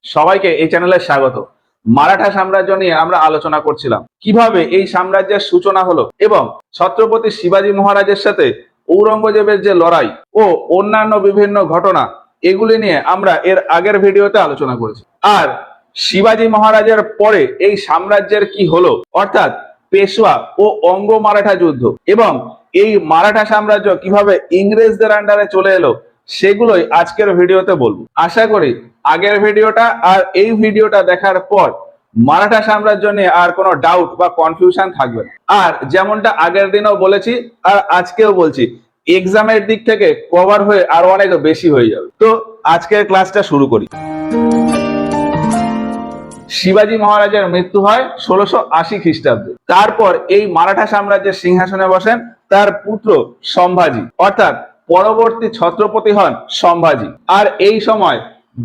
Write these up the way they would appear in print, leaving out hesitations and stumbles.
সবাইকে এই চ্যানেলে স্বাগত। মারাঠা সাম্রাজ্য নিয়ে আমরা আলোচনা করছিলাম, কিভাবে এই সাম্রাজ্যের সূচনা হলো এবং ছত্রপতি শিবাজী মহারাজের সাথে ঔরঙ্গজেবের যে লড়াই ও অন্যান্য বিভিন্ন ঘটনা, এগুলি নিয়ে আমরা এর আগের ভিডিওতে আলোচনা করেছি। আর শিবাজী মহারাজের পরে এই সাম্রাজ্যের কি হলো, অর্থাৎ পেশওয়া ও অঙ্গ মারাঠা যুদ্ধ এবং এই মারাঠা সাম্রাজ্য কিভাবে ইংরেজদের আন্ডারে চলে এলো, সেগুলোই আজকের ভিডিওতে বলবো। আশা করি আগের ভিডিওটা আর এই ভিডিওটা দেখার পর মারাঠা সাম্রাজ্য নিয়ে আর কোনো ডাউট বা কনফিউশন থাকবে না। আর যেমনটা আগের দিনও বলেছি আর আজকেও বলছি, এক্সামের দিক থেকে কভার হয়ে আরো অনেক বেশি হয়ে যাবে। তো আজকের ক্লাসটা শুরু করি। শিবাজী মহারাজের মৃত্যু হয় 1680 খ্রিস্টাব্দে। তারপর এই মারাঠা সাম্রাজ্যের সিংহাসনে বসেন তার পুত্র সম্ভাজি, অর্থাৎ পরবর্তী ছত্রপতি হন সম্ভাজি। আর এই সময়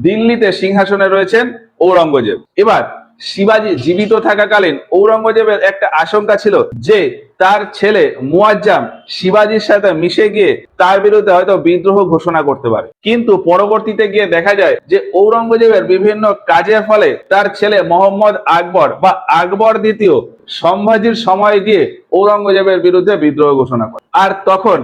দিল্লিতে সিংহাসনে রয়েছেন ঔরঙ্গজেব। এবার শিবাজী জীবিত থাকাকালীন ঔরঙ্গজেবের একটা আশঙ্কা ছিল যে তার ছেলে মুয়াজ্জম শিবাজীর সাথে মিশে গিয়ে তার বিরুদ্ধে হয়তো বিদ্রোহ ঘোষণা করতে পারে। কিন্তু পরবর্তীতে গিয়ে দেখা যায় যে ঔরঙ্গজেবের বিভিন্ন কাজের ফলে তার ছেলে মোহাম্মদ আকবর বা আকবর দ্বিতীয় সম্ভাজির সময় গিয়ে ঔরঙ্গজেবের বিরুদ্ধে বিদ্রোহ ঘোষণা করে। আর তখন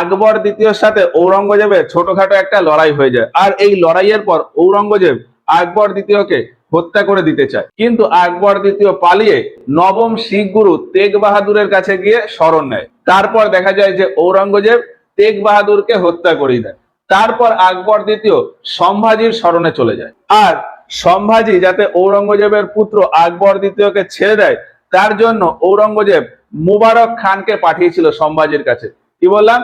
আকবর দ্বিতীয়র সাথে ঔরঙ্গজেবের ছোটখাটো একটা লড়াই হয়ে যায়। আর এই লড়াইয়ের পর ঔরঙ্গজেব আকবর দ্বিতীয়কে হত্যা করে দিতে চায়, কিন্তু আকবর দ্বিতীয় পালিয়ে নবম শিখ গুরু তেগ বাহাদুরের কাছে গিয়ে শরণ নেয়। তারপর দেখা যায় যে ঔরঙ্গজেব তেগ বাহাদুরকে হত্যা করে দেয়। তারপর আকবর দ্বিতীয় সম্ভাজির শরণে চলে যায়। আর সম্ভাজি যাতে ঔরঙ্গজেবের পুত্র আকবর দ্বিতীয়কে ছেড়ে দেয়, তার জন্য ঔরঙ্গজেব মুবারক খানকে পাঠিয়েছিল সম্ভাজির কাছে। কি বললাম?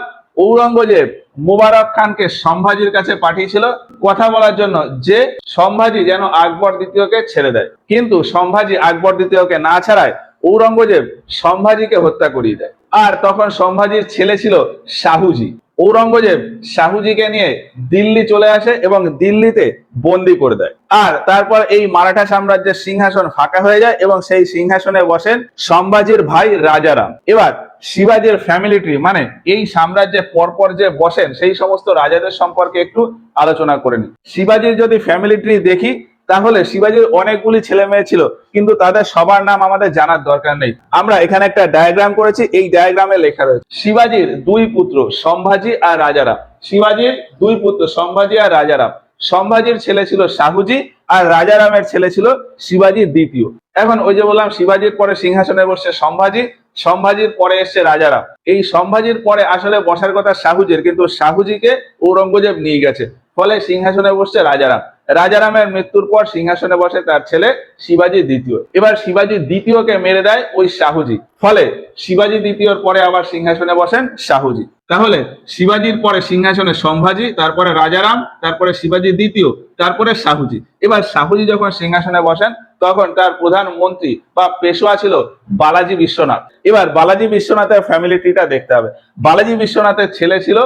ঔরঙ্গজেব মুবারক খানকে সম্ভাজির কাছে পাঠিয়েছিল কথা বলার জন্য যে সম্ভাজি যেন আকবর দ্বিতীয়কে ছেড়ে দেয়। কিন্তু সম্ভাজি আকবর দ্বিতীয়কে না ছাড়ায় ঔরঙ্গজেব সম্ভাজিকে হত্যা করিয়ে দেয়। আর তখন সম্ভাজির ছেলে ছিল শাহুজি। ঔরঙ্গজেব শাহুজিকে নিয়ে দিল্লি চলে আসে এবং দিল্লিতে বন্দি করে দেয়। আর তারপর এই মারাঠা সাম্রাজ্যের সিংহাসন ফাঁকা হয়ে যায় এবং সেই সিংহাসনে বসেন সম্ভাজির ভাই রাজারাম। এবার শিবাজীর ফ্যামিলি ট্রি, মানে এই সাম্রাজ্যে পরপর যে বসেন সেই সমস্ত রাজাদের সম্পর্কে একটু আলোচনা করে নিই। শিবাজীর যদি ফ্যামিলি ট্রি দেখি, তাহলে শিবাজীর অনেকগুলি ছেলে মেয়ে ছিল, কিন্তু তাদের সবার নাম আমাদের জানার দরকার নেই। আমরা এখানে একটা ডায়াগ্রাম করেছি, এই ডায়াগ্রামে লেখা রয়েছে শিবাজীর দুই পুত্র সম্ভাজি আর রাজারাম। শিবাজীর দুই পুত্র সম্ভাজি আর রাজারাম। সম্ভাজির ছেলে ছিল শাহুজি আর রাজারামের ছেলে ছিল শিবাজী দ্বিতীয়। এখন ওই যে বললাম সিংহাজির পরে সিংহাসনে বসছে সম্ভাজি, সম্ভাজির পরে এসছে রাজারাম। এই সম্ভাজির পরে আসলে বসার কথা শাহুজির, কিন্তু শাহুজিকে ঔরঙ্গজেব নিয়ে গেছে, ফলে সিংহাসনে বসছে রাজারাম। রাজারামের মৃত্যুর পর সিংহাসনে বসে তার ছেলে শিবাজী দ্বিতীয়। এবার শিবাজী দ্বিতীয়কে মেরে দেয় ওই শাহুজি, ফলে শিবাজী দ্বিতীয়র পরে আবার সিংহাসনে বসেন শাহুজি। তাহলে শিবাজীর পরে সিংহাসনে সম্ভাজি, তারপরে রাজারাম, তারপরে শিবাজী দ্বিতীয়, তারপরে শাহুজি। এবার শাহুজি যখন সিংহাসনে বসেন তখন তার প্রধান মন্ত্রী বা পেশোয়া ছিল বালাজি বিশ্বনাথ। এবার বালাজি বিশ্বনাথের ফ্যামিলি ট্রিটা দেখতে হবে। বালাজি বিশ্বনাথের ছেলে ছিল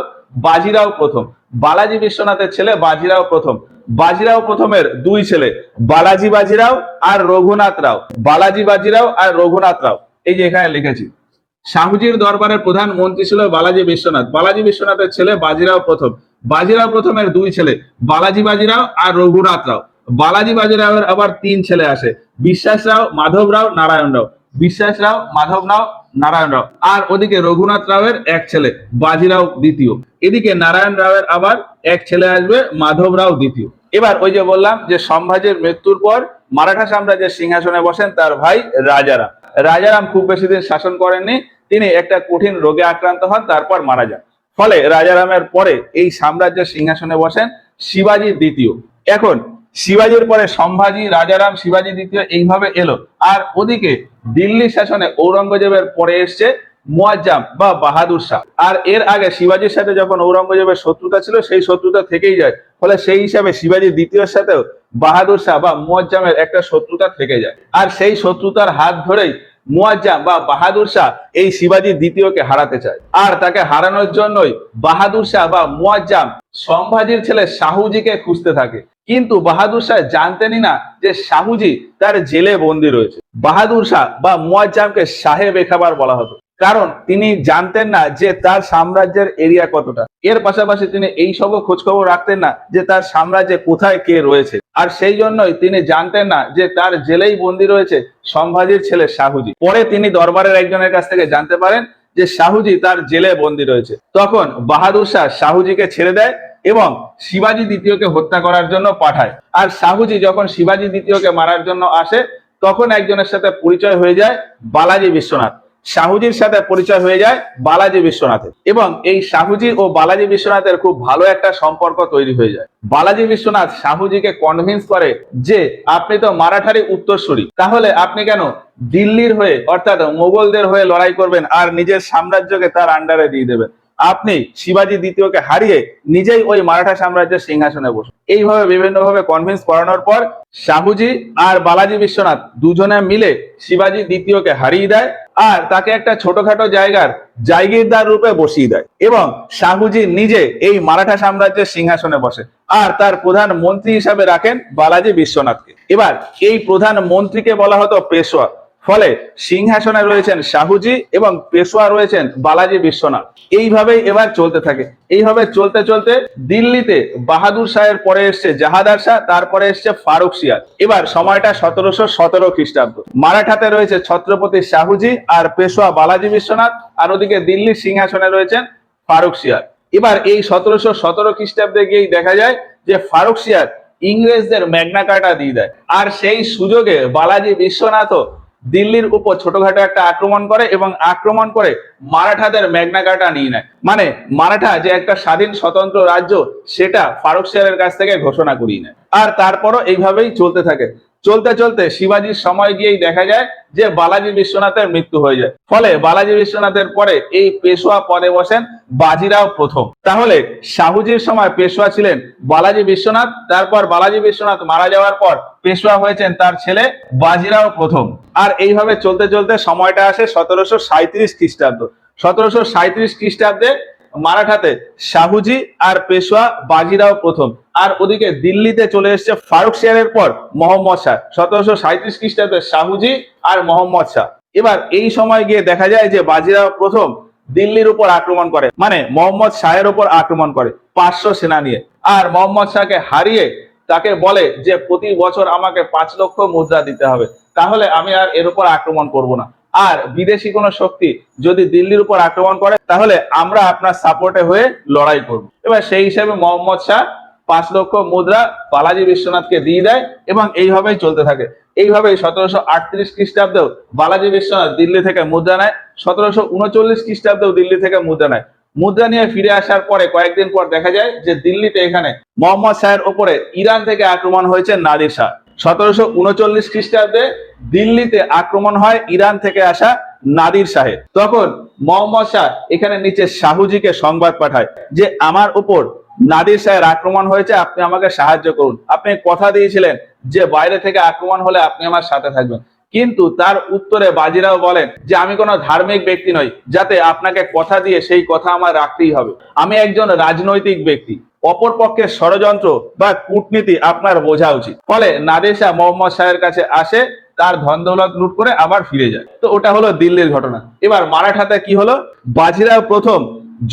বাজিরাও প্রথম। বালাজি বিশ্বনাথের ছেলে বাজিরাও প্রথম। বাজিরাও প্রথমের দুই ছেলে বালাজি বাজিরাও আর রঘুনাথ রাও। বালাজি বাজিরাও আর রঘুনাথ রাও, এই যে এখানে লিখেছি। শাহুজির দরবারের প্রধান মন্ত্রী ছিল বালাজি বিশ্বনাথ। বালাজি বিশ্বনাথের ছেলে বাজিরাও প্রথম। বাজিরাও প্রথমের দুই ছেলে বালাজি বাজিরাও আর রঘুনাথ রাও। বালাজি বাজিরাওয়ের আবার তিন ছেলে আসে, বিশ্বাস রাও, মাধব রাও, নারায়ণ রাও। বিশ্বাস রাও, মাধব রাও, নারায়ণ রাও। আর ওদিকে রঘুনাথ রাওয়ের এক ছেলে বাজিরাও দ্বিতীয়। এদিকে নারায়ণ রাওয়ের আবার এক ছেলে আসবে মাধব রাও দ্বিতীয়। এবার ওই যে বললাম যে সম্ভাজির মৃত্যুর পর মারাঠা সাম্রাজ্যের সিংহাসনে বসেন তার ভাই রাজারাম। রাজারাম খুব বেশি দিন শাসন করেননি, তিনি একটা কঠিন রোগে আক্রান্ত হন, তারপর মারা যান। ফলে রাজারামের পরে এই সাম্রাজ্যের সিংহাসনে বসেন শিবাজী দ্বিতীয়। এখন শিবাজীর পরে সম্ভাজি, রাজারাম, শিবাজী দ্বিতীয় এইভাবে এলো। আর ওদিকে দিল্লি শাসনে ঔরঙ্গজেবের পরে এসছে মুয়াজ্জম বা বাহাদুর শাহ। আর এর আগে শিবাজীর সাথে যখন ঔরঙ্গজেবের শত্রুতা ছিল, সেই শত্রুতা থেকেই যায়। ফলে সেই হিসাবে শিবাজী দ্বিতীয়র সাথেও বাহাদুর শাহ বা মুয়াজ্জমের একটা শত্রুতা থেকে যায়। আর সেই শত্রুতার হাত ধরেই মুয়াজ্জম বা বাহাদুর শাহ এই শিবাজী দ্বিতীয়কে হারাতে চায়। আর তাকে হারানোর জন্যই বাহাদুর শাহ বা মুয়াজ্জম সম্ভাজির ছেলে শাহুজিকে খুঁজতে থাকে। কিন্তু বাহাদুর শাহ জানতেনই না যে শাহুজি তার জেলে বন্দী রয়েছে। বাহাদুর শাহ বা মুয়াজ্জমকে শাহে বেখাবার বলা হতো। কারণ তিনি জানতেন না যে তার সাম্রাজ্যের এরিয়া কতটা। এর পাশাপাশি তিনি এই সবও খোঁজখবর রাখতেন না যে তার সাম্রাজ্যে কোথায় কে রয়েছে। আর সেই জন্যই তিনি জানতেন না যে তার জেলেই বন্দী রয়েছে সম্ভাজির ছেলে শাহুজি। পরে তিনি দরবারের একজনের কাছ থেকে জানতে পারেন যে শাহুজি তার জেলে বন্দী রয়েছে। তখন বাহাদুর শাহ শাহুজিকে ছেড়ে দেয় এবং শিবাজি দ্বিতীয়কে হত্যা করার জন্য পাঠায়। আর শাহুজি যখন শিবাজি দ্বিতীয়কে মারার জন্য আসে তখন একজনের সাথে পরিচয় হয়ে যায় বালাজি বিশ্বনাথ। শাহুজির সাথে পরিচয় হয়ে যায় বালাজি বিশ্বনাথের এবং এই শাহুজি ও বালাজি বিশ্বনাথের খুব ভালো একটা সম্পর্ক তৈরি হয়ে যায়। বালাজি বিশ্বনাথ শাহুজিকে কনভিন্স করে যে আপনি তো মারাঠারই উত্তরসূরি, তাহলে আপনি কেন দিল্লির হয়ে অর্থাৎ মোগলদের হয়ে লড়াই করবেন আর নিজের সাম্রাজ্যকে তার আন্ডারে দিয়ে দেবেন। আপনি শিবাজি দ্বিতীয়কে হারিয়ে নিজেই ওই মারাঠা সাম্রাজ্যের সিংহাসনে বসুন। এইভাবে বিভিন্নভাবে কনভিন্স করানোর পর শাহুজি আর বালাজি বিশ্বনাথ দুজনে মিলে শিবাজি দ্বিতীয়কে হারিয়ে দেয় আর তাকে একটা ছোটখাটো জায়গার জায়গিরদার রূপে বসিয়ে দেয় এবং শাহুজি নিজে এই মারাঠা সাম্রাজ্যের সিংহাসনে বসে আর তার প্রধান মন্ত্রী হিসাবে রাখেন বালাজি বিশ্বনাথকে। এবার এই প্রধান মন্ত্রীকে বলা হতো পেশোয়া। ফলে সিংহাসনে রয়েছেন শাহুজি এবং পেশোয়া রয়েছেন বালাজি বিশ্বনাথ। এইভাবেই এবার চলতে থাকে। এইভাবে চলতে চলতে দিল্লিতে বাহাদুর শাহের পরে এসছে জাহাদার শাহ, তারপরে এসছে ফারুক সিয়ার। এবার সময়টা 1717 খ্রিস্টাব্দ। মারাঠাতে রয়েছে ছত্রপতি শাহুজি আর পেশোয়া বালাজি বিশ্বনাথ, আর ওদিকে দিল্লির সিংহাসনে রয়েছেন ফারুক সিয়ার। এবার এই 1717 খ্রিস্টাব্দে গিয়েই দেখা যায় যে ফারুক সিয়ার ইংরেজদের ম্যাগনা কার্টা দিয়ে দেয়। আর সেই সুযোগে বালাজি বিশ্বনাথও দিল্লির উপর ছোটখাটো একটা আক্রমণ করে এবং আক্রমণ করে মারাঠাদের ম্যাগনা কার্টা নিয়ে নেয়। মানে মারাঠা যে একটা স্বাধীন স্বতন্ত্র রাজ্য সেটা ফারুক সিয়ারের কাছ থেকে ঘোষণা করিয়ে নেয়। আর তারপরও এইভাবেই চলতে থাকে। চলতে চলতে শিবাজির সময় গিয়েই দেখা যায় যে বালাজি বিশ্বনাথের মৃত্যু হয়ে যায়। ফলে বালাজি বিশ্বনাথের পরে এই পেশোয়া পদে বসেন বাজিরাও প্রথম। তাহলে শাহুজির সময় পেশোয়া ছিলেন বালাজি বিশ্বনাথ, তারপর বালাজি বিশ্বনাথ মারা যাওয়ার পর পেশোয়া হয়েছেন তার ছেলে বাজিরাও প্রথম। আর এইভাবে চলতে চলতে সময়টা আসে 1737 খ্রিস্টাব্দ। 1737 খ্রিস্টাব্দে মারাঠাতে শাহুজি আর পেশোয়া বাজিরাও প্রথম। আর ওদিকে দিল্লিতে চলে এসছে ফারুক সিয়ারের পর মোহাম্মদ শাহ। 1737 খ্রিস্টাব্দে শাহুজি আর মোহাম্মদ শাহ। এবার এই সময় গিয়ে দেখা যায় যে বাজিরাও প্রথম দিল্লির উপর আক্রমণ করে, মানে মোহাম্মদ শাহের উপর আক্রমণ করে 500 সেনা নিয়ে। আর মোহাম্মদ শাহকে হারিয়ে তাকে বলে যে প্রতি বছর আমাকে 5 লক্ষ মুদ্রা দিতে হবে, তাহলে আমি আর এর উপর আক্রমণ করব না। আর বিদেশি কোনো শক্তি যদি দিল্লির উপর আক্রমণ করে তাহলে আমরা আপনার সাপোর্টে হয়ে লড়াই করব। এবার সেই হিসেবে মোহাম্মদ শাহ 5 লক্ষ মুদ্রা বালাজি বিশ্বনাথকে দিয়ে দেয় এবং এইভাবেই চলতে থাকে। এইভাবেই 1738 খ্রিস্টাব্দেও বালাজি বিশ্বনাথ দিল্লি থেকে মুদ্রা নেয়। 1739 খ্রিস্টাব্দেও দিল্লি থেকে মুদ্রা নেয়। মুদ্রা নিয়ে ফিরে আসার পরে কয়েকদিন পর দেখা যায় যে দিল্লিতে এখানে মোহাম্মদ শাহের ওপরে ইরান থেকে আক্রমণ হয়েছে নাদির শাহ। 1739 খ্রিস্টাব্দে দিল্লিতে আক্রমণ হয় ইরান থেকে আসা নাদির শাহের। তখন মোহাম্মদ শাহ এখানে নিচে শাহুজিকে সংবাদ পাঠায় যে আমার উপর নাদির শাহের আক্রমণ হয়েছে, আপনি আমাকে সাহায্য করুন। আপনি কথা দিয়েছিলেন যে বাইরে থেকে আক্রমণ হলে আপনি আমার সাথে থাকবেন। কিন্তু তার উত্তরে বাজিরাও বলেন যে আমি কোনো ধার্মিক ব্যক্তি নই যাতে আপনাকে কথা দিয়ে সেই কথা আমার রাখতেই হবে। আমি একজন রাজনৈতিক ব্যক্তি। অপর পক্ষের ষড়যন্ত্র বা কূটনীতি আপনার বোঝা উচিত। ফলে নাদির শাহ মোহাম্মদ শাহের কাছে আসে, তার ধন দৌলত লুট করে আবার ফিরে যায়। তো ওটা হলো দিল্লির ঘটনা। এবার মারাঠাতে কি হলো? বাজিরাও প্রথম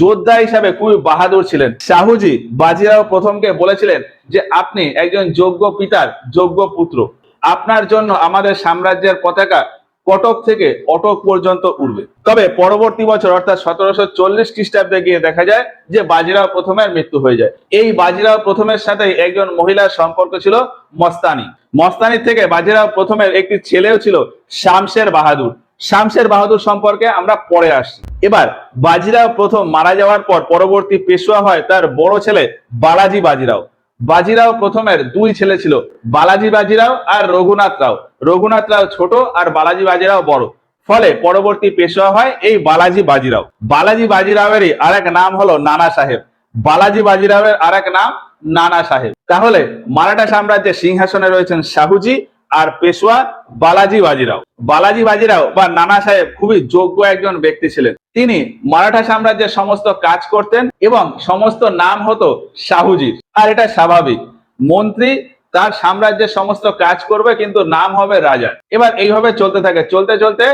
যোদ্ধা হিসাবে খুবই বাহাদুর ছিলেন। শাহুজি বাজিরাও প্রথমকে বলেছিলেন যে আপনি একজন যোগ্য পিতার যোগ্য পুত্র, আপনার জন্য আমাদের সাম্রাজ্যের পতাকা কটক থেকে অটক পর্যন্ত উড়বে। তবে পরবর্তী বছর অর্থাৎ 1740 খ্রিস্টাব্দে গিয়ে দেখা যায় যে বাজিরাও প্রথমের মৃত্যু হয়ে যায়। এই বাজিরাও প্রথমের সাথে একজন মহিলার সম্পর্ক ছিল মস্তানি। মস্তানি থেকে বাজিরাও প্রথমের একটি ছেলেও ছিল শামশের বাহাদুর। শামশের বাহাদুর সম্পর্কে আমরা পরে আসছি। এবার বাজিরাও প্রথম মারা যাওয়ার পর পরবর্তী পেশোয়া হয় তার বড় ছেলে বালাজি বাজিরাও। বাজিরাও প্রথমের 2 ছেলে ছিল, বালাজি বাজিরাও আর রঘুনাথ রাও। রঘুনাথ রাও ছোট আর বালাজি বাজিরাও বড়। ফলে পরবর্তী পেশোয়া হয় এই বালাজি বাজিরাও। বালাজি বাজিরাওয়েরই আরেক নাম হলো নানা সাহেব। বালাজি বাজিরাওয়ের আরেক নাম নানা সাহেব। তাহলে মারাঠা সাম্রাজ্যের সিংহাসনে রয়েছেন শাহুজি আর পেশোয়া বালাজি বাজিরাও। বালাজি বাজিরাও বা নানা সাহেব খুবই যোগ্য একজন ব্যক্তি ছিলেন। তিনি মারাঠা সাম্রাজ্যের সমস্ত কাজ করতেন এবং সমস্ত নাম হতো শাহুজির। আর এটা স্বাভাবিক, মন্ত্রী তার সাম্রাজ্যের সমস্ত কাজ করবে কিন্তু নাম হবে রাজা। এবার এইভাবে চলতে থাকে। চলতে চলতে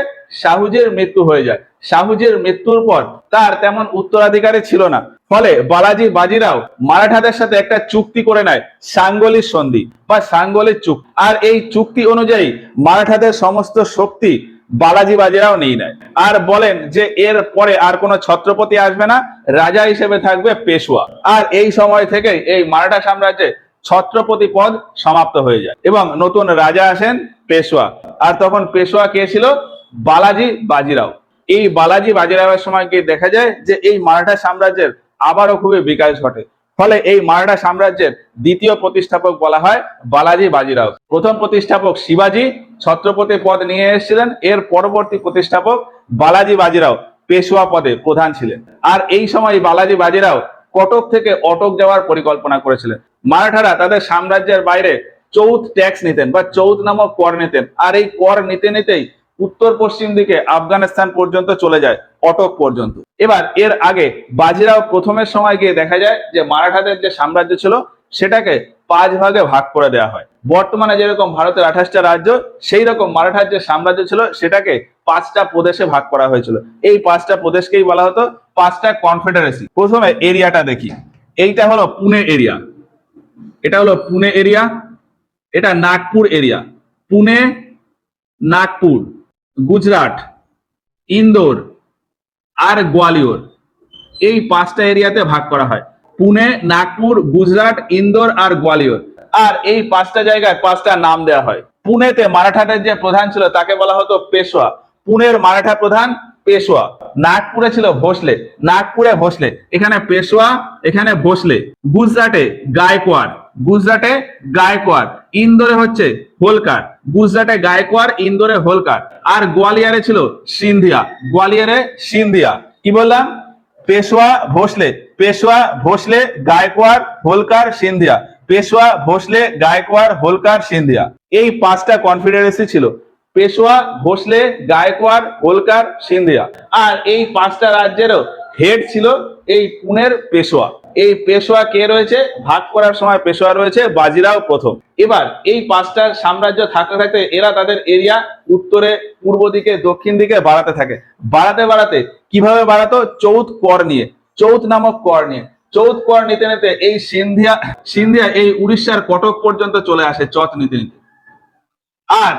শাহুজির মৃত্যু হয়ে যায়। শাহুজির মৃত্যুর পর তার তেমন উত্তরাধিকারী ছিল না। ফলে বালাজি বাজিরাও মারাঠাদের সাথে একটা চুক্তি করে নেয়, সাঙ্গলির সন্ধি বা সাঙ্গলির চুক্তি। আর এই চুক্তি অনুযায়ী মারাঠাদের সমস্ত শক্তি বালাজি বাজিরাও নিয়ে নেয় আর বলেন যে এর পরে আর কোনো ছত্রপতি আসবে না, রাজা হিসেবে থাকবে পেশোয়া। আর এই সময় থেকে এই মারাঠা সাম্রাজ্যে ছত্রপতি পদ সমাপ্ত হয়ে যায় এবং নতুন রাজা আসেন পেশোয়া। আর তখন পেশোয়া কে ছিল? বালাজি বাজিরাও। এই বালাজি বাজিরাওয়ের সময় গিয়ে দেখা যায় যে এই মারাঠা সাম্রাজ্যের আবারও খুবই বিকাশ ঘটে। ফলে এই মারাঠা সাম্রাজ্যের দ্বিতীয় প্রতিষ্ঠাপক বলা হয় বালাজি বাজিরাও। প্রথম প্রতিষ্ঠাপক শিবাজি ছত্রপতি পদ নিয়ে এসেছিলেন, এর পরবর্তী প্রতিষ্ঠাপক বালাজি বাজিরাও পেশোয়া পদে প্রধান ছিলেন। আর এই সময় বালাজি বাজিরাও কটক থেকে অটক যাওয়ার পরিকল্পনা করেছিলেন। মারাঠারা তাদের সাম্রাজ্যের বাইরে চৌথ ট্যাক্স নিতেন বা চৌথ নামক কর নিতেন, আর এই কর নিতে নিতেই উত্তর পশ্চিম দিকে আফগানিস্তান পর্যন্ত চলে যায়, অটক পর্যন্ত। এবার এর আগে বাজিরাও প্রথমের সময় গিয়ে দেখা যায় যে মারাঠাদের যে সাম্রাজ্য ছিল সেটাকে 5 ভাগে ভাগ করে দেওয়া হয়। বর্তমানে যেরকম ভারতের 28টা রাজ্য, সেই রকম মারাঠার যে সাম্রাজ্য ছিল সেটাকে 5টা প্রদেশে ভাগ করা হয়েছিল। এই 5টা প্রদেশকেই বলা হতো 5টা কনফেডারেসি। প্রথমে এরিয়াটা দেখি, এইটা হলো পুনে এরিয়া, এটা হলো পুনে এরিয়া, এটা নাগপুর এরিয়া। পুনে, নাগপুর, গুজরাট, ইন্দোর আর গোয়ালিয়র, এই 5টা এরিয়াতে ভাগ করা হয়। পুনে, নাগপুর, গুজরাট, ইন্দোর আর গোয়ালিয়র। আর এই 5টা জায়গায় 5টা নাম দেওয়া হয়। পুনেতে মারাঠাদের যে প্রধান ছিল তাকে বলা হতো পেশোয়া, পুনের মারাঠা প্রধান পেশোয়া। নাগপুরে ছিল ভোসলে, নাগপুরে ভোসলে, এখানে পেশোয়া, এখানে ভোসলে। গুজরাটে গায়কোয়াড়, গুজরাটে গায়কোয়াড়। ইন্দোরে হচ্ছে হোলকার, গুজরাটে গায়কোয়াড়, ইন্দোরে হোলকার। আর গোয়ালিয়রে ছিল সিন্ধিয়া, গোয়ালিয়রে সিন্ধিয়া। কি বললাম? পেশোয়া ভোসলে, পেশোয়া ভোসলে গায়কোয়াড় হোলকার সিন্ধিয়া, পেশোয়া ভোসলে গায়কোয়াড় হোলকার সিন্ধিয়া। এই 5টা কনফেডারেসি ছিল, পেশোয়া ভোসলে গায়কোয়াড় হোলকার সিন্ধিয়া। আর এই 5টা রাজ্যেরও হেড ছিল এই পুনের পেশোয়া। এই পেশোয়া কে রয়েছে? ভাগ করার সময় পেশোয়া রয়েছে বাজিরাও প্রথম। এবার এই 5টা সাম্রাজ্য থাকতে থাকতে এরা তাদের এরিয়া উত্তরে, পূর্ব দিকে, দক্ষিণ দিকে বাড়াতে থাকে। বাড়াতে বাড়াতে কিভাবে বাড়াতো? চৌথ কর নিয়ে, চৌথ নামক কর নিয়ে। চৌথ কর নিতে নিতে এই সিন্ধিয়া সিন্ধিয়া এই উড়িষ্যার কটক পর্যন্ত চলে আসে চট নিতে নিতে। আর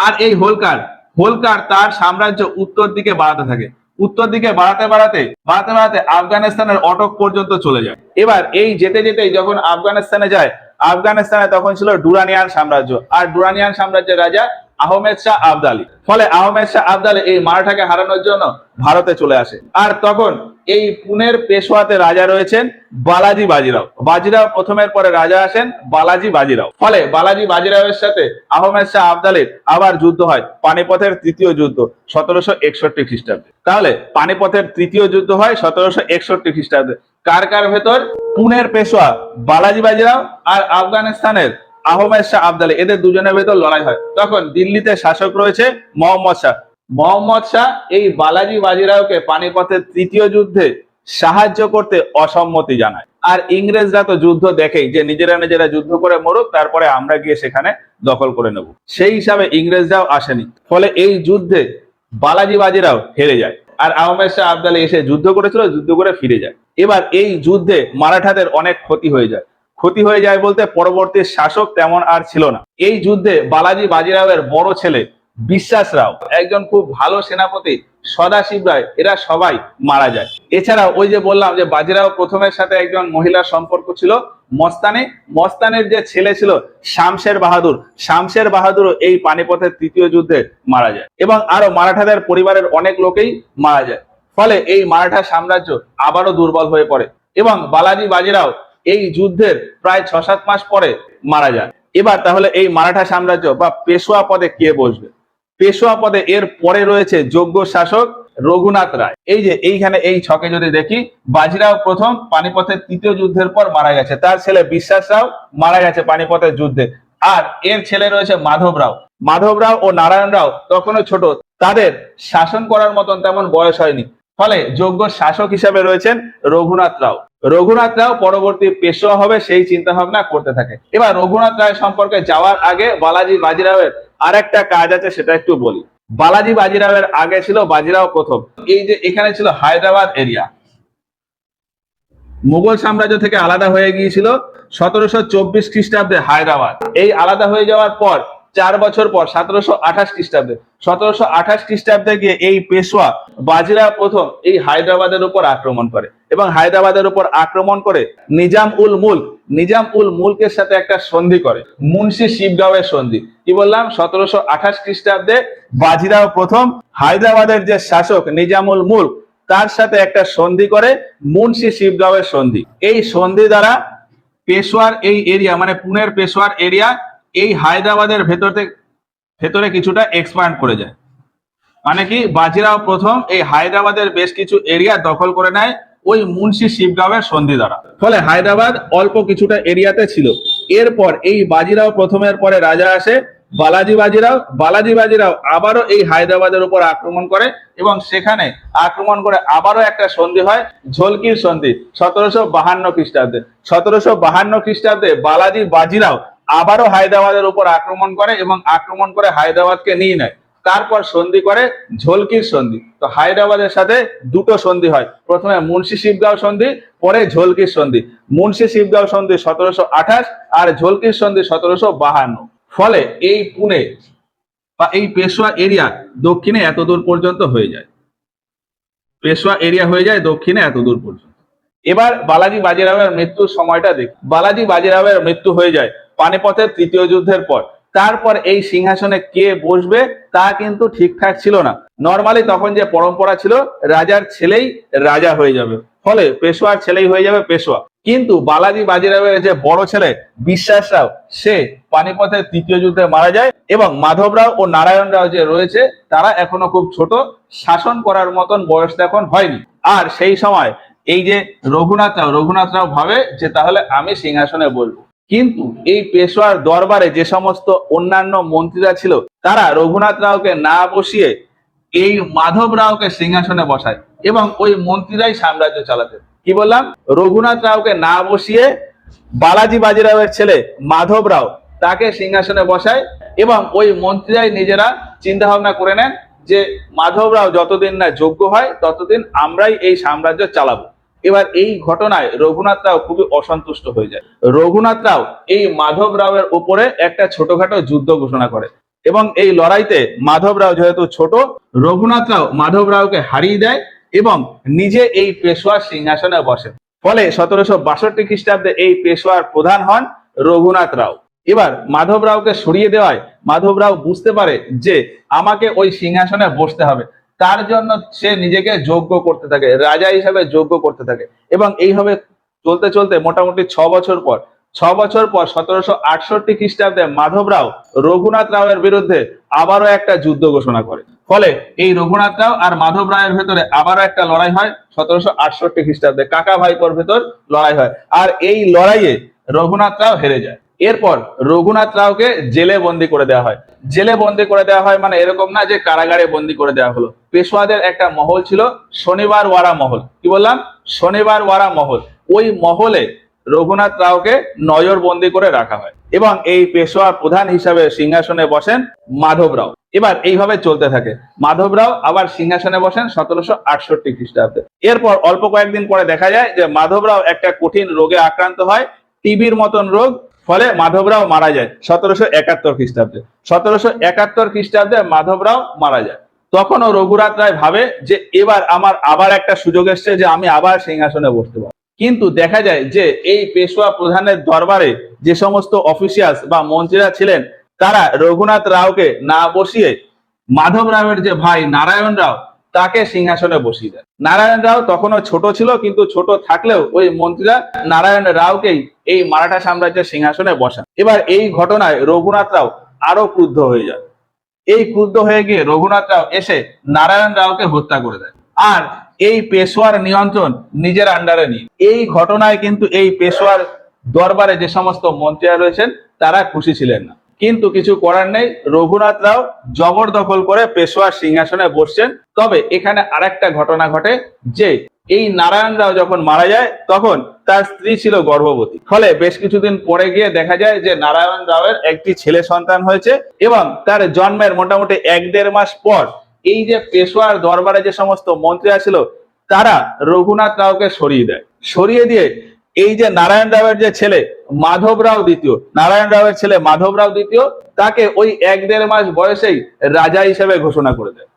আর এই হোলকার, হোলকার তার সাম্রাজ্য উত্তর দিকে বাড়াতে থাকে। উত্তর দিকে বাড়াতে বাড়াতে বাড়াতে বাড়াতে আফগানিস্তানের অটক পর্যন্ত চলে যায়। এবার এই যেতে যেতে যখন আফগানিস্তানে যায়, আফগানিস্তানে তখন ছিল ডুরানিয়ান সাম্রাজ্য। আর ডুরানিয়ান সাম্রাজ্যের রাজা আহমেদ শাহ আবদালি। ফলে আহমেদ শাহ আবদালি এই মারাঠাকে হারানোর জন্য ভারতে চলে আসে। আর তখন এই পুনের পেশোয়াতে রাজা রয়েছেন বালাজি বাজিরাও। বাজিরাও প্রথমের পরে রাজা আসেন বালাজি বাজিরাও। ফলে বালাজি বাজিরাওয়ের সাথে আহমেদ শাহ আবদালির আবার যুদ্ধ হয়, পানিপথের তৃতীয় যুদ্ধ 1761 খ্রিস্টাব্দে। তাহলে পানিপথের তৃতীয় যুদ্ধ হয় 1761 খ্রিস্টাব্দে। কার কার ভেতর? পুনের পেশোয়া বালাজি বাজিরাও আর আফগানিস্তানের আহমেদ শাহ আবদালি, এদের দুজনের ভেতর লড়াই হয়। তখন দিল্লিতে শাসক রয়েছে মোহাম্মদ শাহ। মোহাম্মদ শাহ এই বালাজি বাজিরাওকে পানিপথের তৃতীয় যুদ্ধে সাহায্য করতে অসম্মতি জানায়। আর ইংরেজরা তো যুদ্ধ দেখেই যে নিজেরা নিজেরা যুদ্ধ করে মরুক, তারপরে আমরা গিয়ে সেখানে দখল করে নেব, সেই হিসাবে ইংরেজরাও আসেনি। ফলে এই যুদ্ধে বালাজি বাজিরাও হেরে যায় আর আহমেদ শাহ আবদালি এসে যুদ্ধ করেছিল, যুদ্ধ করে ফিরে যায়। এবার এই যুদ্ধে মারাঠাদের অনেক ক্ষতি হয়ে যায়। ক্ষতি হয়ে যায় বলতে পরবর্তী শাসক তেমন আর ছিল না। এই যুদ্ধে বালাজি বাজিরাওয়ের বড় ছেলে বিশ্বাস রাও, একজন খুব ভালো সেনাপতি, সদাশিব রায়, এরা সবাই মারা যায়। এছাড়াও ওই যে বললাম যে বাজিরাও প্রথমের সাথে একজন মহিলার সম্পর্ক ছিল মস্তানি, মস্তানের যে ছেলে ছিল শামশের বাহাদুর, শামশের বাহাদুরও এই পানিপথের তৃতীয় যুদ্ধে মারা যায় এবং আরো মারাঠাদের পরিবারের অনেক লোকেই মারা যায়। ফলে এই মারাঠা সাম্রাজ্য আবারও দুর্বল হয়ে পড়ে এবং বালাজি বাজিরাও এই যুদ্ধের প্রায় 6-7 মাস পরে মারা যায়। এবার তাহলে এই মারাঠা সাম্রাজ্য বা পেশোয়া পদে কে বসবে? পেশোয়া পদে এর পরে রয়েছে যোগ্য শাসক রঘুনাথ রায়। এই যে এইখানে এই ছকে যদি দেখি, বাজিরাও প্রথম পানিপথের তৃতীয় যুদ্ধের পর মারা গেছে, তার ছেলে বিশ্বাস রাও মারা গেছে পানিপথের যুদ্ধে। আর এর ছেলে রয়েছে মাধব রাও। মাধব রাও ও নারায়ণ রাও তখনও ছোট, তাদের শাসন করার মতন তেমন বয়স হয়নি। ফলে যোগ্য শাসক হিসেবে রয়েছেন রঘুনাথ রাও। রঘুনাথ রাও পরবর্তী পেশোয়া হবে সেই চিন্তা ভাবনা করতে থাকে। এবার রঘুনাথ রায় সম্পর্কে যাওয়ার আগে বালাজি বাজিরাওয়ের আর একটা কাজ আছে, সেটা একটু বলি। বালাজি বাজিরাওয়ের আগে ছিল বাজিরাও প্রথম। এই যে এখানে ছিল হায়দ্রাবাদ এরিয়া, মুঘল সাম্রাজ্য থেকে আলাদা হয়ে গিয়েছিল 1724 খ্রিস্টাব্দে হায়দ্রাবাদ। এই আলাদা হয়ে যাওয়ার পর 4 বছর পর 1728 খ্রিস্টাব্দে 1728 খ্রিস্টাব্দে গিয়ে এই পেশোয়া বাজিরাও প্রথম এই হায়দ্রাবাদের উপর আক্রমণ করে এবং হায়দ্রাবাদের উপর আক্রমণ করে নিজাম উল মুলকের সাথে একটা সন্ধি করে, মুন্সি শিবগাঁওয়ের সন্ধি। কি বললাম, 1728 খ্রিস্টাব্দে বাজিরাও প্রথম হায়দ্রাবাদের যে শাসক নিজামুল মুলক তার সাথে একটা সন্ধি করে, মুন্সি শিবগাঁওয়ের সন্ধি। এই সন্ধি দ্বারা পেশোয়ার এই এরিয়া মানে পুনের পেশোয়ার এরিয়া এই হায়দ্রাবাদের ভেতরে কিছুটা এক্সপ্যান্ড করে যায়। মানে কি, বাজিরাও প্রথম এই হায়দ্রাবাদের বেশ কিছু এরিয়া দখল করে নেয় ওই মুন্সি শিবগাঁওয়ের সন্ধি দ্বারা। ফলে হায়দ্রাবাদ অল্প কিছুটা এরিয়াতে ছিল। এরপর এই বাজিরাও প্রথমের পরে রাজা আসে বালাজি বাজিরাও আবারও এই হায়দ্রাবাদের উপর আক্রমণ করে এবং সেখানে আক্রমণ করে আবারও একটা সন্ধি হয়, ঝলকির সন্ধি 1752 খ্রিস্টাব্দে। 1752 খ্রিস্টাব্দে বালাজি বাজিরাও আবারও হায়দ্রাবাদের উপর আক্রমণ করে এবং আক্রমণ করে হায়দ্রাবাদকে নিয়ে নেয়। তারপর সন্ধি করে ঝলকির সন্ধি। তো হায়দ্রাবাদের সাথে দুটো সন্ধি হয়, প্রথমে মুন্সি শিবগাঁও সন্ধি, পরে ঝলকির সন্ধি। মুন্সি শিবগাঁও সন্ধি 1728 আর ঝলকির সন্ধি 1752। ফলে এই পুনে বা এই পেশোয়া এরিয়া দক্ষিণে এত দূর পর্যন্ত হয়ে যায়, পেশোয়া এরিয়া হয়ে যায় দক্ষিণে এত দূর পর্যন্ত। এবার বালাজি বাজিরাওয়ের মৃত্যুর সময়টা দেখি। বালাজি বাজিরাওয়ের মৃত্যু হয়ে যায় পানিপথের তৃতীয় যুদ্ধের পর। তারপর এই সিংহাসনে কে বসবে তা কিন্তু ঠিকঠাক ছিল না। নর্মালি তখন যে পরম্পরা ছিল রাজার ছেলেই রাজা হয়ে যাবে, ফলে পেশোয়ার ছেলেই হয়ে যাবে পেশোয়া। কিন্তু বালাজি বাজিরাওয়ের যে বড় ছেলে বিশ্বাস রাও সে পানিপথের তৃতীয় যুদ্ধে মারা যায় এবং মাধব রাও ও নারায়ণ রাও যে রয়েছে তারা এখনো খুব ছোট, শাসন করার মতন বয়স এখন হয়নি। আর সেই সময় এই যে রঘুনাথ রাও ভাবে যে তাহলে আমি সিংহাসনে বসবো। কিন্তু এই পেশোয়ার দরবারে যে সমস্ত অন্যান্য মন্ত্রীরা ছিল তারা রঘুনাথ রাওকে না বসিয়ে এই মাধব রাওকে সিংহাসনে বসায় এবং ওই মন্ত্রীরাই সাম্রাজ্য চালাতেন। কি বললাম, রঘুনাথ রাওকে না বসিয়ে বালাজি বাজিরাওয়ের ছেলে মাধব রাও তাকে সিংহাসনে বসায় এবং ওই মন্ত্রীরাই নিজেরা চিন্তা ভাবনা করে নেন যে মাধব রাও যতদিন না যোগ্য হয় ততদিন আমরাই এই সাম্রাজ্য চালাবো। এবার এই ঘটনায় রঘুনাথ রাও খুবই অসন্তুষ্ট হয়ে যায়। রঘুনাথ রাও এই মাধব রাওয়ের উপরে একটা ছোটখাটো যুদ্ধ ঘোষণা করে এবং এই লড়াইতে মাধব রাও যেহেতু ছোট, রঘুনাথ রাও মাধব রাওকে হারিয়ে দেয় এবং নিজে এই পেশোয়ার সিংহাসনে বসেন। ফলে 1762 খ্রিস্টাব্দে এই পেশোয়ার প্রধান হন রঘুনাথ রাও। এবার মাধব রাওকে সরিয়ে দেওয়ায় মাধব রাও বুঝতে পারে যে আমাকে ওই সিংহাসনে বসতে হবে। তার জন্য সে নিজেকে যোগ্য করতে থাকে, রাজা হিসাবে যোগ্য করতে থাকে এবং এইভাবে চলতে চলতে মোটামুটি 6 বছর পর 1768 খ্রিস্টাব্দে মাধব রাও রঘুনাথ রাওয়ের বিরুদ্ধে আবারও একটা যুদ্ধ ঘোষণা করে। ফলে এই রঘুনাথ রাও আর মাধব রায়ের ভেতরে আবারও একটা লড়াই হয় 1768 খ্রিস্টাব্দে, কাকা ভাইপোর ভেতর লড়াই হয় আর এই লড়াইয়ে রঘুনাথ রাও হেরে যায়। এরপর রঘুনাথ রাওকে জেলে বন্দি করে দেওয়া হয়। জেলে বন্দি করে দেওয়া হয় মানে এরকম না যে কারাগারে বন্দি করে দেওয়া হলো। পেশোয়াদের একটা মহল ছিল শনিবার ওয়ারা মহল। কি বললাম, শনিবার ওয়ারা মহল। ওই মহলে রঘুনাথ রাওকে নজরবন্দি করে রাখা হয় এবং এই পেশোয়ার প্রধান হিসাবে সিংহাসনে বসেন মাধব রাও। এবার এইভাবে চলতে থাকে। মাধব রাও আবার সিংহাসনে বসেন 1768 খ্রিস্টাব্দে। এরপর অল্প কয়েকদিন পরে দেখা যায় যে মাধব রাও একটা কঠিন রোগে আক্রান্ত হয়, টিবির মতন রোগ। ফলে মাধব রাও মারা যায় 1771 খ্রিস্টাব্দে। 1771 খ্রিস্টাব্দে মাধব রাও মারা যায়। তখনও রঘুনাথ রায় ভাবে যে এবার আমার আবার একটা সুযোগ এসছে যে আমি আবার সিংহাসনে বসতে পারবো। কিন্তু দেখা যায় যে এই পেশোয়া প্রধানের দরবারে যে সমস্ত অফিসিয়ালস বা মন্ত্রীরা ছিলেন তারা রঘুনাথ রাওকে না বসিয়ে মাধব রাওয়ের যে ভাই নারায়ণ রাও তাকে সিংহাসনে বসিয়ে দেয়। নারায়ণ রাও তখনও ছোট ছিল, কিন্তু ছোট থাকলেও ওই মন্ত্রীরা নারায়ণ রাওকেই এই মারাঠা সাম্রাজ্যের সিংহাসনে বসান। এবার এই ঘটনায় রঘুনাথ রাও আরো ক্রুদ্ধ হয়ে যায়। এই ক্রুদ্ধ হয়ে গিয়ে রঘুনাথ রাও এসে নারায়ণ রাওকে হত্যা করে দেয় আর এই পেশোয়ার নিয়ন্ত্রণ নিজের আন্ডারে নিয়ে। এই ঘটনায় কিন্তু এই পেশোয়ার দরবারে যে সমস্ত মন্ত্রীরা রয়েছেন তারা খুশি ছিলেন না, কিন্তু কিছু করার নেই। রঘুনাথ রাও জবরদখল করে পেশোয়ার সিংহাসনে বসছেন। তবে এখানে আরেকটা ঘটনা ঘটে যে এই নারায়ণ রাও যখন মারা যায় তখন তার স্ত্রী ছিল গর্ভবতী, ফলে বেশ কিছুদিন পরে গিয়ে দেখা যায় যে নারায়ণ রাওয়ের একটি ছেলে সন্তান হয়েছে এবং তার জন্মের মোটামুটি 1-1.5 মাস পর এই যে পেশোয়ার দরবারে যে সমস্ত মন্ত্রীরা ছিল তারা রঘুনাথ রাওকে সরিয়ে দেয়। সরিয়ে দিয়ে এই যে নারায়ণ রাওয়ের যে ছেলে মাধব রাও দ্বিতীয়, নারায়ণ রাওয়ের ছেলে মাধব রাও দ্বিতীয়, তাকে ওই 1-1.5 মাস বয়সেই রাজা হিসেবে ঘোষণা করে দেয়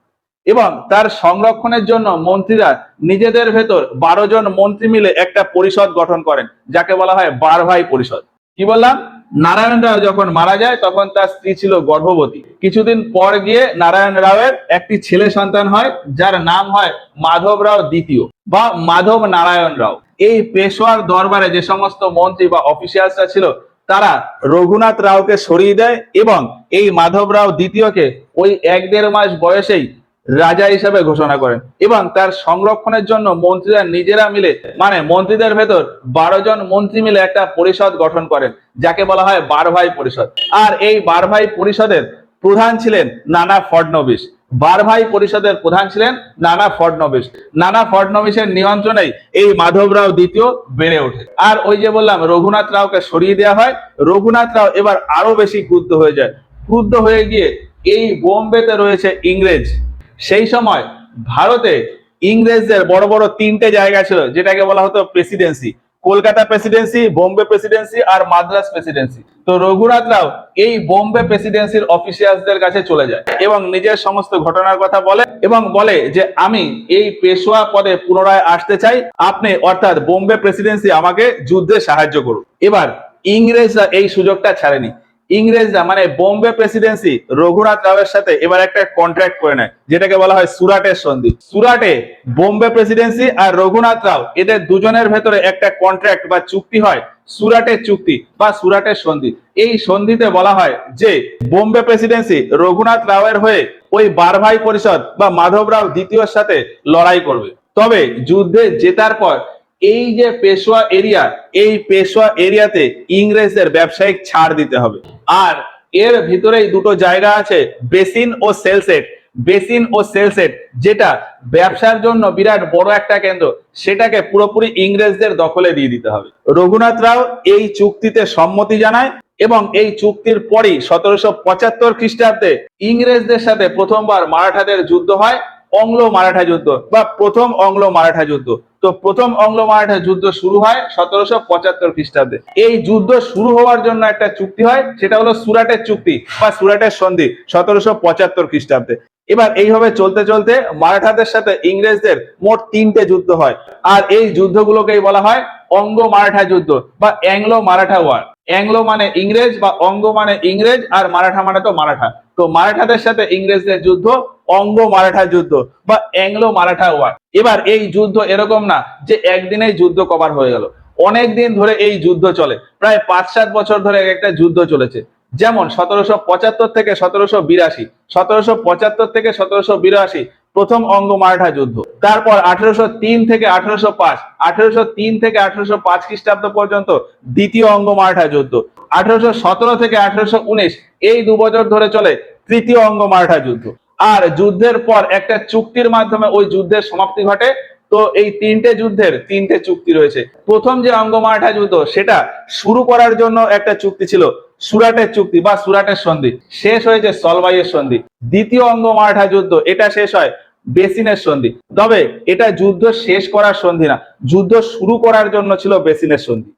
এবং তার সংরক্ষণের জন্য মন্ত্রীরা নিজেদের ভেতর 12 জন মন্ত্রী মিলে একটা পরিষদ গঠন করেন, যাকে বলা হয় বারভাই পরিষদ। কি বললাম, নারায়ণ রাও যখন মারা যায় তখন তার স্ত্রী ছিল গর্ভবতী। কিছুদিন পর গিয়ে নারায়ণ রাওয়ের একটি ছেলে সন্তান হয় যার নাম হয় মাধব রাও দ্বিতীয় বা মাধব নারায়ণ রাও। এই পেশোয়ার দরবারে যে সমস্ত মন্ত্রী বা অফিসিয়ালসরা ছিল তারা রঘুনাথ রাওকে সরিয়ে দেয় এবং এই মাধব রাও দ্বিতীয়কে ওই 1-1.5 মাস বয়সেই রাজা হিসেবে ঘোষণা করেন এবং তার সংরক্ষণের জন্য মন্ত্রীরা নিজেরা মিলে, মানে মন্ত্রীদের ভেতর 12 জন মন্ত্রী মিলে একটা পরিষদ গঠন করেন, যাকে বলা হয় বারভাই পরিষদ। আর এই বারভাই পরিষদের প্রধান ছিলেন নানা ফডনবিস। বারভাই পরিষদের প্রধান ছিলেন নানা ফডনবিস। নানা ফডনবিসের নিয়ন্ত্রণেই এই মাধব রাও দ্বিতীয় বেড়ে ওঠে। আর ওই যে বললাম রঘুনাথ রাওকে সরিয়ে দেওয়া হয়, রঘুনাথ রাও এবার আরো বেশি ক্রুদ্ধ হয়ে যায়। ক্রুদ্ধ হয়ে গিয়ে এই বোম্বেতে রয়েছে ইংরেজ। সেই সময় ভারতে ইংরেজদের বড় বড় 3টে জায়গা ছিল, যেটাকে বলা হতো presidency. Kolkata presidency, Bombay presidency আর মাদ্রাস প্রেসিডেন্সি। তো রঘুনাথ রাও এই বোম্বে প্রেসিডেন্সির অফিসিয়ালসদের কাছে চলে যায় এবং নিজের সমস্ত ঘটনার কথা বলে এবং বলে যে আমি এই পেশোয়া পদে পুনরায় আসতে চাই, আপনি অর্থাৎ বোম্বে প্রেসিডেন্সি আমাকে যুদ্ধে সাহায্য করুন। এবার ইংরেজরা এই সুযোগটা ছাড়েনি। ইংরেজরা মানে বোম্বে প্রেসিডেন্সি রঘুনাথ রাওয়ের সাথে এবার একটা কন্ট্রাক্ট করে নেয়, যেটাকে বলা হয় সুরাটের সন্ধি। সুরাটে বোম্বে প্রেসিডেন্সি আর রঘুনাথ রাও এদের দুজনের ভেতরে একটা কন্ট্রাক্ট বা চুক্তি হয়, সুরাটের চুক্তি বা সুরাটের সন্ধি। এই সন্ধিতে বলা হয় যে বোম্বে প্রেসিডেন্সি রঘুনাথ রাওয়ের হয়ে ওই বারভাই পরিষদ বা মাধব রাও দ্বিতীয়র সাথে লড়াই করবে। তবে যুদ্ধে জেতার পর এই যে পেশোয়া এরিয়া, এই পেশোয়া এরিয়াতে ইংরেজদের ব্যবসায়িক ছাড় দিতে হবে। আর এর ভিতরেই দুটো জায়গা আছে, বেসিন ও সেলসেট। বেসিন ও সেলসেট যেটা ব্যবসার জন্য বিরাট বড় একটা কেন্দ্র, সেটাকে পুরোপুরি ইংরেজদের দখলে দিয়ে দিতে হবে। রঘুনাথ রাও এই চুক্তিতে সম্মতি জানায় এবং এই চুক্তির পরই 1775 খ্রিস্টাব্দে ইংরেজদের সাথে প্রথমবার মারাঠাদের যুদ্ধ হয়, অংলো মারাঠা যুদ্ধ বা প্রথম অংলো মারাঠা যুদ্ধ। তো প্রথম অংলো মারাঠা যুদ্ধ শুরু হয় 1775 খ্রিস্টাব্দে। এই যুদ্ধ শুরু হওয়ার জন্য একটা চুক্তি হয়, সেটা হলো সুরাটের চুক্তি বা সুরাটের সন্ধি 1775 খ্রিস্টাব্দে। এবার এইভাবে চলতে চলতে মারাঠাদের সাথে ইংরেজদের মোট 3টে যুদ্ধ হয়, আর এই যুদ্ধগুলোকেই বলা হয় অঙ্গ মারাঠা যুদ্ধ বা অ্যাংলো মারাঠা ওয়ার। অ্যাংলো মানে ইংরেজ বা অঙ্গ মানে ইংরেজ আর মারাঠা মানে তো মারাঠা। তো মারাঠাদের সাথে ইংরেজদের যুদ্ধ অঙ্গ মারাঠা যুদ্ধ বা অ্যাংলো মারাঠা ওয়ার। এবার এই যুদ্ধ এরকম না যে একদিনেই যুদ্ধ কভার হয়ে গেল, অনেক দিন ধরে এই যুদ্ধ চলে, প্রায় 5-7 বছর ধরে একটা যুদ্ধ চলেছে। যেমন 1775 থেকে 1782, 1775 থেকে 1782 প্রথম অঙ্গ মারাঠা যুদ্ধ। তারপর 1803 থেকে 1805, 1803 থেকে 1805 খ্রিস্টাব্দ পর্যন্ত দ্বিতীয় অঙ্গ মারাঠা যুদ্ধ। 1817 থেকে 1819 এই 2 বছর ধরে চলে তৃতীয় অঙ্গ মারাঠা যুদ্ধ। আর যুদ্ধের পর একটা চুক্তির মাধ্যমে ওই যুদ্ধের সমাপ্তি ঘটে। তো এই 3টে যুদ্ধের 3টে চুক্তি রয়েছে। প্রথম যে অঙ্গ মারাঠা যুদ্ধ সেটা শুরু করার জন্য একটা চুক্তি ছিল সুরাটের চুক্তি বা সুরাটের সন্ধি, শেষ হয়েছে সলবাইয়ের সন্ধি। দ্বিতীয় অঙ্গ মারাঠা যুদ্ধ এটা শেষ হয় বেসিনের সন্ধি। তবে এটা যুদ্ধ শেষ করার সন্ধি না, যুদ্ধ শুরু করার জন্য ছিল বেসিনের সন্ধি।